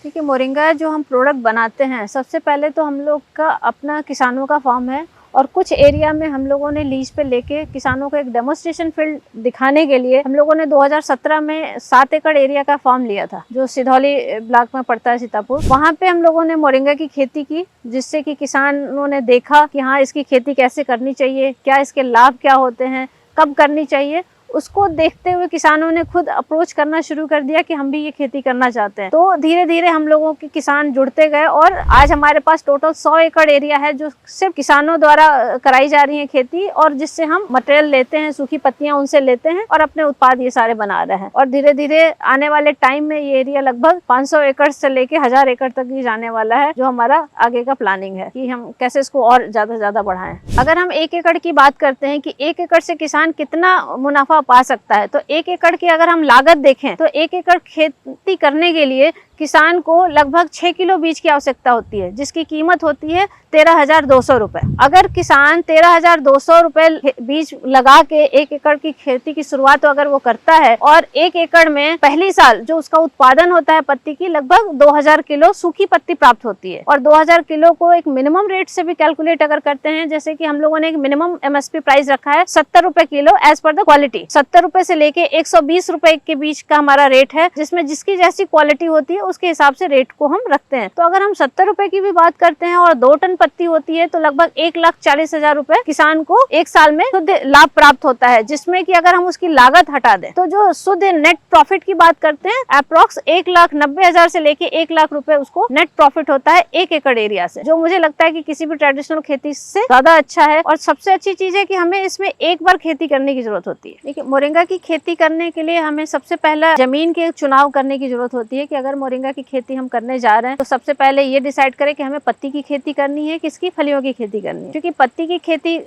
ठीक है, मोरिंगा जो हम प्रोडक्ट बनाते हैं, सबसे पहले तो हम लोग का अपना किसानों का फार्म है और कुछ एरिया में हम लोगों ने लीज पे लेके किसानों को एक डेमोन्स्ट्रेशन फील्ड दिखाने के लिए हम लोगों ने 2017 में 7 एकड़ एरिया का फार्म लिया था, जो सिधौली ब्लॉक में पड़ता है, सीतापुर। वहाँ पे हम लोगों ने मोरिंगा की खेती की, जिससे कि किसानों ने देखा कि हाँ, इसकी खेती कैसे करनी चाहिए, क्या इसके लाभ क्या होते हैं, कब करनी चाहिए। उसको देखते हुए किसानों ने खुद अप्रोच करना शुरू कर दिया कि हम भी ये खेती करना चाहते हैं। तो धीरे धीरे हम लोगों के किसान जुड़ते गए और आज हमारे पास टोटल 100 एकड़ एरिया है जो सिर्फ किसानों द्वारा कराई जा रही है खेती, और जिससे हम मटेरियल लेते हैं, सूखी पत्तियां उनसे लेते हैं और अपने उत्पाद ये सारे बना रहे हैं। और धीरे धीरे आने वाले टाइम में ये एरिया लगभग 500 एकड़ से लेके 1000 एकड़ तक ही जाने वाला है, जो हमारा आगे का प्लानिंग है कि हम कैसे इसको और ज्यादा बढ़ाएं। अगर हम 1 एकड़ की बात करते हैं कि 1 एकड़ से किसान कितना मुनाफा पा सकता है, तो 1 एकड़ की अगर हम लागत देखें तो 1 एकड़ खेती करने के लिए किसान को लगभग 6 किलो बीज की आवश्यकता होती है, जिसकी कीमत होती है 13,200 रुपए। अगर किसान 13,200 रुपए बीज लगा के 1 एकड़ की खेती की शुरुआत अगर वो करता है और 1 एकड़ में पहली साल जो उसका उत्पादन होता है पत्ती की, लगभग 2000 किलो सूखी पत्ती प्राप्त होती है। और 2000 किलो को एक मिनिमम रेट से भी कैलकुलेट अगर करते हैं, जैसे कि हम लोगों ने एक मिनिमम MSP प्राइस रखा है 70 रुपए kilo as per the quality. 70 रुपए से लेके 120 रुपए के बीच का हमारा रेट है, जिसमें जिसकी जैसी क्वालिटी होती है उसके हिसाब से रेट को हम रखते हैं। तो अगर हम 70 रुपए की भी बात करते हैं और 2 टन पत्ती होती है, तो लगभग 1,40,000 रुपए किसान को 1 साल में शुद्ध लाभ प्राप्त होता है, जिसमें कि अगर हम उसकी लागत हटा दें तो जो शुद्ध नेट प्रॉफिट की बात करते हैं, अप्रोक्स 1,90,000 से लेके 1 लाख रुपए उसको नेट प्रॉफिट होता है 1 एकड़ एरिया से, जो मुझे लगता है कि किसी भी ट्रेडिशनल खेती से ज्यादा अच्छा है। और सबसे अच्छी चीज है कि हमें इसमें एक बार खेती करने की जरूरत होती है। देखिए, मोरिंगा की खेती करने के लिए हमें सबसे पहला जमीन के चुनाव करने की जरूरत होती है कि अगर मोरिंगा की खेती हम करने जा रहे हैं तो सबसे पहले ये डिसाइड करें कि हमें पत्ती की खेती करनी है, किसकी फलियों की खेती करनी है। क्योंकि पत्ती की खेती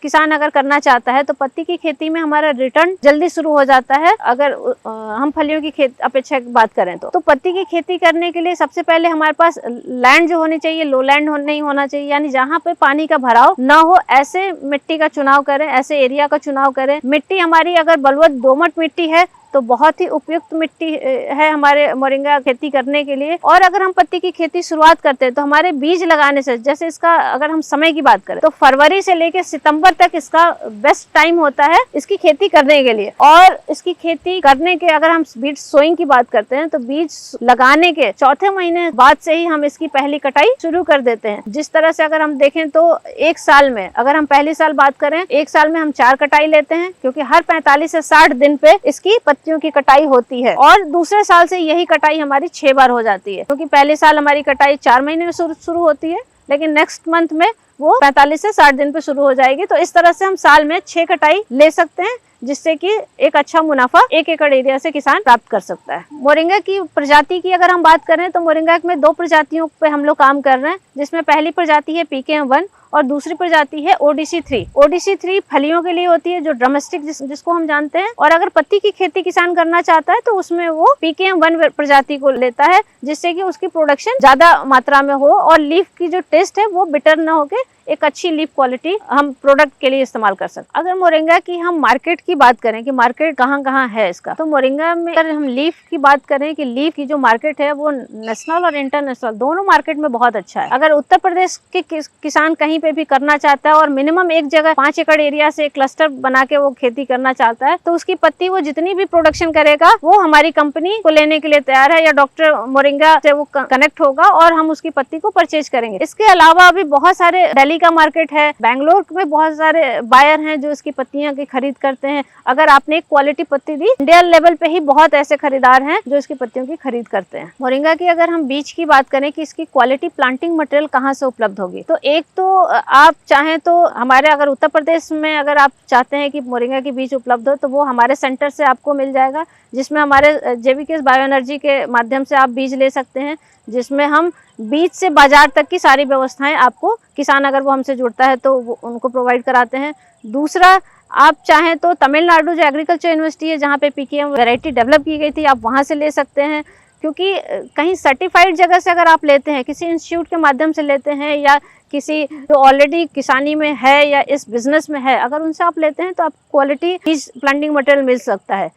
किसान अगर करना चाहता है तो पत्ती की खेती में हमारा रिटर्न जल्दी शुरू हो जाता है। अगर हम फलियों की खेती अपेक्षा की बात करें तो पत्ती की खेती करने के लिए सबसे पहले हमारे पास लैंड जो होनी चाहिए, लो लैंड नहीं होना चाहिए, यानी जहाँ पे पानी का भराव न हो, ऐसे मिट्टी का चुनाव करें, ऐसे एरिया का चुनाव करें। मिट्टी हमारी अगर बलुआ दोमट मिट्टी है तो बहुत ही उपयुक्त मिट्टी है हमारे मोरिंगा खेती करने के लिए। और अगर हम पत्ती की खेती शुरुआत करते हैं तो हमारे बीज लगाने से, जैसे इसका अगर हम समय की बात करें तो फरवरी से लेकर सितंबर तक इसका बेस्ट टाइम होता है इसकी खेती करने के लिए। और इसकी खेती करने के अगर हम बीज सोइंग की बात करते हैं तो बीज लगाने के 4थे महीने बाद से ही हम इसकी पहली कटाई शुरू कर देते हैं। जिस तरह से अगर हम देखें तो 1 साल में, अगर हम पहली साल बात करें, 1 साल में हम 4 कटाई लेते हैं, क्योंकि हर 45 से 60 दिन पे इसकी पत्तियों की कटाई होती है। और दूसरे साल से यही कटाई हमारी 6 बार हो जाती है, क्योंकि पहले साल हमारी कटाई 4 महीने में शुरू होती है, लेकिन नेक्स्ट मंथ में वो 45 से 60 दिन पे शुरू हो जाएगी। तो इस तरह से हम साल में 6 कटाई ले सकते हैं, जिससे कि एक अच्छा मुनाफा 1 एकड़ एरिया से किसान प्राप्त कर सकता है। मोरिंगा की प्रजाति की अगर हम बात करें तो मोरिंगा में 2 प्रजातियों पे हम लोग काम कर रहे हैं, जिसमें पहली प्रजाति है PKM1 और दूसरी प्रजाति है ODC3। ODC3 फलियों के लिए होती है, जो ड्रमस्टिक जिसको हम जानते हैं। और अगर पत्ती की खेती किसान करना चाहता है तो उसमें वो PKM1 प्रजाति को लेता है, जिससे कि उसकी प्रोडक्शन ज्यादा मात्रा में हो और लीफ की जो टेस्ट है वो बिटर न होके एक अच्छी लीफ क्वालिटी हम प्रोडक्ट के लिए इस्तेमाल कर सकते। अगर मोरिंगा की हम मार्केट की बात करें कि मार्केट कहाँ है इसका, तो मोरिंगा में अगर हम लीफ की बात करें कि लीफ की जो मार्केट है वो नेशनल और इंटरनेशनल दोनों मार्केट में बहुत अच्छा है। अगर उत्तर प्रदेश के किसान कहीं पे भी करना चाहता है और मिनिमम एक जगह 5 एकड़ एरिया से क्लस्टर बना के वो खेती करना चाहता है, तो उसकी पत्ती वो जितनी भी प्रोडक्शन करेगा वो हमारी कंपनी को लेने के लिए तैयार है, या डॉक्टर मोरिंगा से वो कनेक्ट होगा और हम उसकी पत्ती को परचेज करेंगे। इसके अलावा अभी बहुत सारे दिल्ली का मार्केट है, बैंगलोर में बहुत सारे बायर हैं जो इसकी पत्तियां की खरीद करते हैं। अगर आपने एक क्वालिटी पत्ती दी, इंडिया लेवल पे ही बहुत ऐसे खरीदार हैं जो इसकी पत्तियों की खरीद करते हैं। मोरिंगा की अगर हम बीज की बात करें कि इसकी क्वालिटी प्लांटिंग मटेरियल कहाँ से उपलब्ध होगी, तो एक तो आप चाहें तो हमारे अगर उत्तर प्रदेश में अगर आप चाहते हैं कि मोरिंगा की बीज उपलब्ध हो तो वो हमारे सेंटर से आपको मिल जाएगा, जिसमें हमारे JVKS बायो एनर्जी के माध्यम से आप बीज ले सकते हैं, जिसमें हम बीज से बाजार तक की सारी व्यवस्थाएं आपको किसान अगर वो हमसे जुड़ता है तो वो उनको प्रोवाइड कराते हैं। दूसरा, आप चाहें तो तमिलनाडु जो एग्रीकल्चर यूनिवर्सिटी है जहाँ पे PKM वैरायटी डेवलप की गई थी, आप वहाँ से ले सकते हैं। क्योंकि कहीं सर्टिफाइड जगह से अगर आप लेते हैं, किसी इंस्टीट्यूट के माध्यम से लेते हैं या किसी जो ऑलरेडी किसानी में है या इस बिजनेस में है, अगर उनसे आप लेते हैं तो आप क्वालिटी बीज प्लांटिंग मटेरियल मिल सकता है।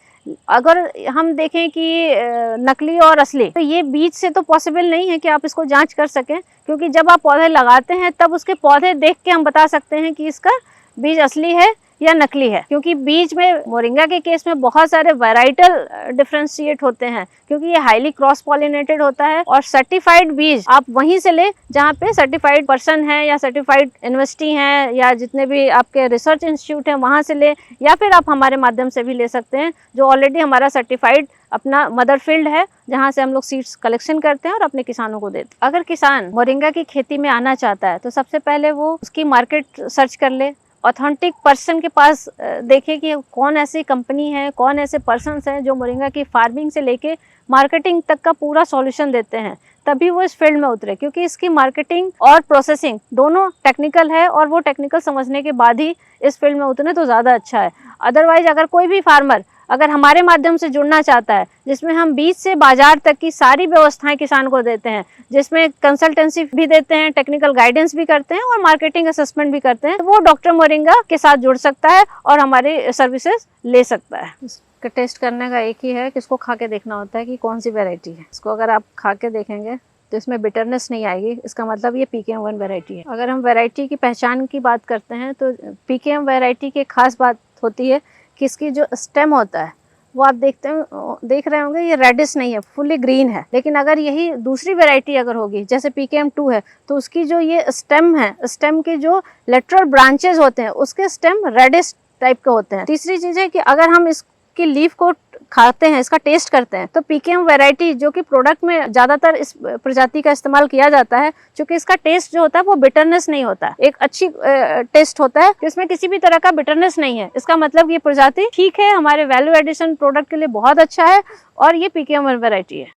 अगर हम देखें कि नकली और असली, तो ये बीज से तो पॉसिबल नहीं है कि आप इसको जांच कर सकें, क्योंकि जब आप पौधे लगाते हैं तब उसके पौधे देख के हम बता सकते हैं कि इसका बीज असली है या नकली है। क्योंकि बीज में मोरिंगा के केस में बहुत सारे वैराइटल डिफ्रेंशिएट होते हैं, क्योंकि ये हाईली क्रॉस पॉलिनेटेड होता है। और सर्टिफाइड बीज आप वहीं से ले जहाँ पे सर्टिफाइड पर्सन है या सर्टिफाइड यूनिवर्सिटी हैं या जितने भी आपके रिसर्च इंस्टीट्यूट हैं वहाँ से ले, या फिर आप हमारे माध्यम से भी ले सकते हैं, जो ऑलरेडी हमारा सर्टिफाइड अपना मदर फील्ड है, जहाँ से हम लोग सीड्स कलेक्शन करते हैं और अपने किसानों को देते हैं। अगर किसान मोरिंगा की खेती में आना चाहता है तो सबसे पहले वो उसकी मार्केट सर्च कर ले, ऑथेंटिक पर्सन के पास देखे कि कौन ऐसी कंपनी है, कौन ऐसे पर्सन्स हैं जो मोरिंगा की फार्मिंग से लेके मार्केटिंग तक का पूरा सॉल्यूशन देते हैं, तभी वो इस फील्ड में उतरे। क्योंकि इसकी मार्केटिंग और प्रोसेसिंग दोनों टेक्निकल है, और वो टेक्निकल समझने के बाद ही इस फील्ड में उतरे तो ज़्यादा अच्छा है। अदरवाइज अगर कोई भी फार्मर अगर हमारे माध्यम से जुड़ना चाहता है, जिसमें हम बीज से बाजार तक की सारी व्यवस्थाएं किसान को देते हैं, जिसमें कंसल्टेंसी भी देते हैं, टेक्निकल गाइडेंस भी करते हैं और मार्केटिंग असेसमेंट भी करते हैं, तो वो डॉक्टर मोरिंगा के साथ जुड़ सकता है और हमारी सर्विसेज ले सकता है। इसका टेस्ट करने का एक ही है कि इसको खा के देखना होता है कि कौन सी वेराइटी है। इसको अगर आप खा के देखेंगे तो इसमें बिटरनेस नहीं आएगी, इसका मतलब ये PKM1 वैरायटी है। अगर हम वैरायटी की पहचान की बात करते हैं तो PKM वैरायटी की खास बात होती है कि इसकी जो स्टेम होता है वो आप देख रहे होंगे, ये रेडिश नहीं है, फुली ग्रीन है। लेकिन अगर यही दूसरी वैरायटी अगर होगी, जैसे PKM2 है, तो उसकी जो ये स्टेम है, स्टेम के जो लेटरल ब्रांचेस होते हैं उसके स्टेम रेडिश टाइप के होते हैं। तीसरी चीज़ है कि अगर हम इसकी लीफ को खाते हैं, इसका टेस्ट करते हैं, तो PKM वैरायटी जो कि प्रोडक्ट में ज़्यादातर इस प्रजाति का इस्तेमाल किया जाता है, क्योंकि इसका टेस्ट जो होता है वो बिटरनेस नहीं होता, एक अच्छी टेस्ट होता है, इसमें किसी भी तरह का बिटरनेस नहीं है। इसका मतलब ये प्रजाति ठीक है, हमारे वैल्यू एडिशन प्रोडक्ट के लिए बहुत अच्छा है, और ये PKM1 वैरायटी है।